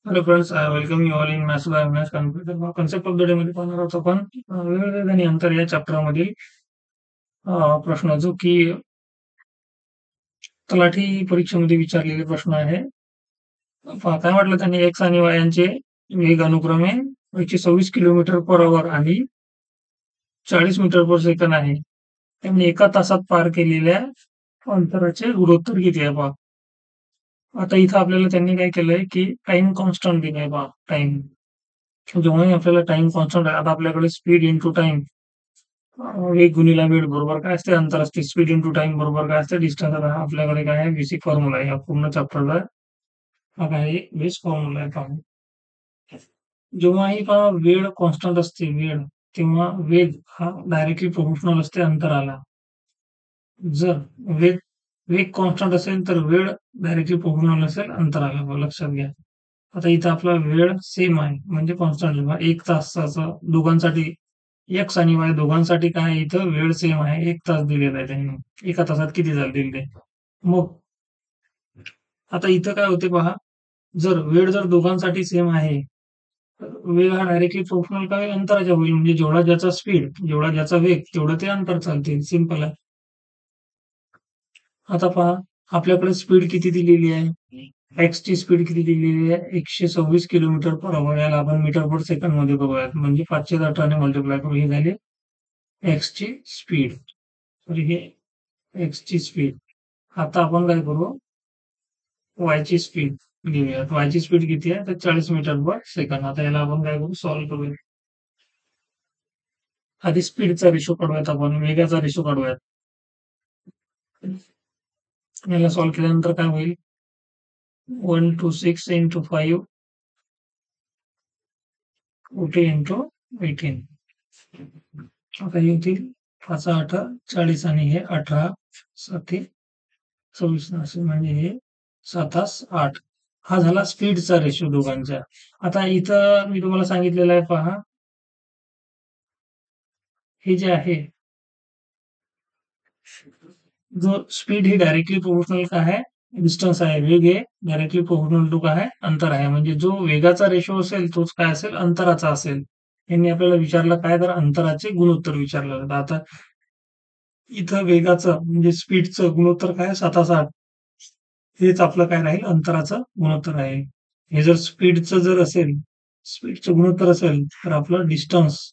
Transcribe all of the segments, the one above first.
Hello friends, welcome you all in maths by Avinash computer. Concept of the day मध्ये पाहणार आहोत आपण वेळ आणि अंतर या चॅप्टर मधील प्रश्न जो की तलाठी परीक्षेमध्ये विचारलेले प्रश्न आहे. काय म्हटलं त्यांनी एक्स आणि वाय यांचे वेग अनुक्रमे 126 किलोमीटर पर आवर आणि 40 मीटर पर सेकंद आहे. त्यांनी एका तासात पार केलेल्या अंतराचे गुणोत्तर किती आहे पहा. आता इथं आपल्याला त्यांनी काय केलंय की टाइम कॉन्स्टंट दिलाय पहा. टाइम जेव्हाही आपल्याला टाइम कॉन्स्टंट आहे, आता आपल्याकडे स्पीड इंटू टाइम, वेग गुणिला वेळ बरोबर काय असते, अंतर असते. स्पीड इंटू टाइम बरोबर काय असते, डिस्टन्स. आता हा आपल्याकडे काय आहे, बेसिक फॉर्म्युला आहे या पूर्ण चॅप्टरचा. हा काय बेसिक फॉर्म्युला आहे पहा. जेव्हाही पहा वेळ कॉन्स्टंट असते, तेव्हा वेग हा डायरेक्टली प्रोपोर्शनल असते अंतराला. जर वेग वेग कॉन्स्टंट असेल तर वेळ डायरेक्टली प्रोपोर्शनल असेल अंतराला, लक्षात घ्या. आता इथं आपला वेळ सेम आहे म्हणजे कॉन्स्टंट आहे. 1 तासाचं दोघांसाठी, एक्स आणि वाय दोघांसाठी काय आहे, इथं वेळ सेम आहे. 1 तास दिलेला आहे त्यांनी. एका तासात किती जातील ते. मग आता इथं काय होते पहा, जर वेळ जर दोघांसाठी सेम आहे, तर वेग हा डायरेक्टली प्रोपोर्शनल काय अंतराच्या होईल. म्हणजे जेवढा ज्याचा स्पीड, जेवढा ज्याचा वेग, तेवढं ते अंतर चालतील. सिंपल आहे. आता पहा, आपल्याकडे स्पीड किती दिलेली आहे, एक्स ची स्पीड किती दिलेली आहे, 126 किलोमीटर पर आवर. याला आपण मीटर पर सेकंड मध्ये बघूयात. म्हणजे 518 ने मल्टिप्लाय करू. ही झाली एक्स ची स्पीड. तर हे एक्स ची स्पीड. आता आपण काय करू, वाय ची स्पीड घेऊयात. वाय ची स्पीड किती आहे, तर 40 मीटर पर सेकंड. आता याला आपण काय करू, सॉल्व्ह करूया. आधी स्पीडचा रेशो काढूयात, आपण वेगाचा रेशो काढूयात. याला सॉल्व्ह केल्यानंतर काय होईल, 126 इंटू 5 40 इंटू 18. आता हे होतील 5 8 40 आणि हे 18 7 24 असे, म्हणजे हे 7 8. हा झाला स्पीडचा रेशो दोघांचा. आता इथं मी तुम्हाला सांगितलेलं आहे पहा, हे जे आहे, जो स्पीड ही डायरेक्टली प्रोपोर्शनल का आहे, डिस्टन्स आहे. वेग हे डायरेक्टली प्रोपोर्शनल टू काय आहे, अंतर आहे. म्हणजे जो वेगाचा रेशो असेल तोच काय असेल, अंतराचा असेल. यांनी आपल्याला विचारलं काय, तर अंतराचे गुणोत्तर विचारलं होतं. आता इथं वेगाचं म्हणजे स्पीडचं गुणोत्तर काय, 7 हेच आपलं काय राहील, अंतराचं गुणोत्तर आहे. हे जर स्पीडचं जर असेल, स्पीडचं गुणोत्तर असेल, तर आपलं डिस्टन्स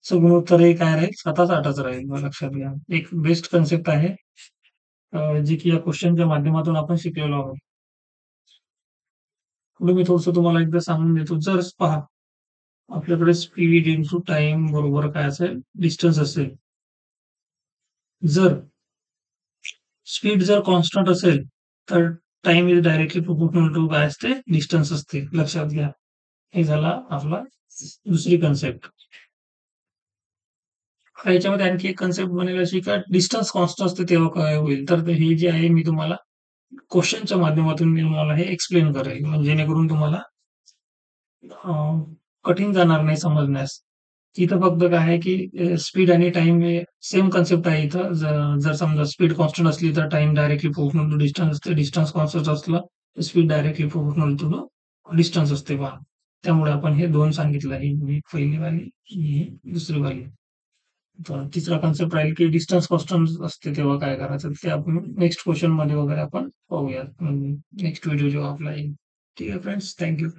गुणोत्तर हे काय राहील, 7 8च राहील. लक्षात घ्या. एक बेस्ट कन्सेप्ट आहे, जे की या क्वेश्चनच्या माध्यमातून आपण शिकलेलो आहोत. पुढे मी थोडंसं तुम्हाला एकदा सांगून देतो. जर पहा, आपल्याकडे स्पीड इंटू टाइम बरोबर काय असेल, डिस्टन्स असेल. जर स्पीड जर कॉन्स्टंट असेल, तर time is directly proportional to काय असते, डिस्टन्स असते. लक्षात घ्या. हे झाला आपला दुसरी कन्सेप्ट. याच्यामध्ये आणखी एक कन्सेप्ट बनेल अशी का, डिस्टन्स कॉन्स्टंट असते तेव्हा काय होईल. तर हे जे आहे, मी तुम्हाला क्वेश्चनच्या माध्यमातून मी तुम्हाला हे एक्सप्लेन करेल, म्हणजे जेणेकरून तुम्हाला कठीण जाणार नाही समजण्यास. इथं फक्त काय आहे की स्पीड आणि टाइम हे सेम कन्सेप्ट आहे. इथं जर समजा स्पीड कॉन्स्टंट असली तर time directly proportional to distance असते. डिस्टन्स कॉन्स्टंट असलं तर speed directly proportional to distance असते पहा. त्यामुळे आपण हे दोन सांगितलं आहे, ही पहिली वाली, ही दुसरी वाली. तर तिसरा कन्सेप्ट राहील की डिस्टन्स कॉन्स्टंट असते तेव्हा काय करायचं, ते आपण नेक्स्ट क्वेश्चन मध्ये वगैरे आपण पाहूयात. नेक्स्ट व्हिडिओ जेव्हा आपला येईल. ठीक आहे फ्रेंड्स, थँक्यू.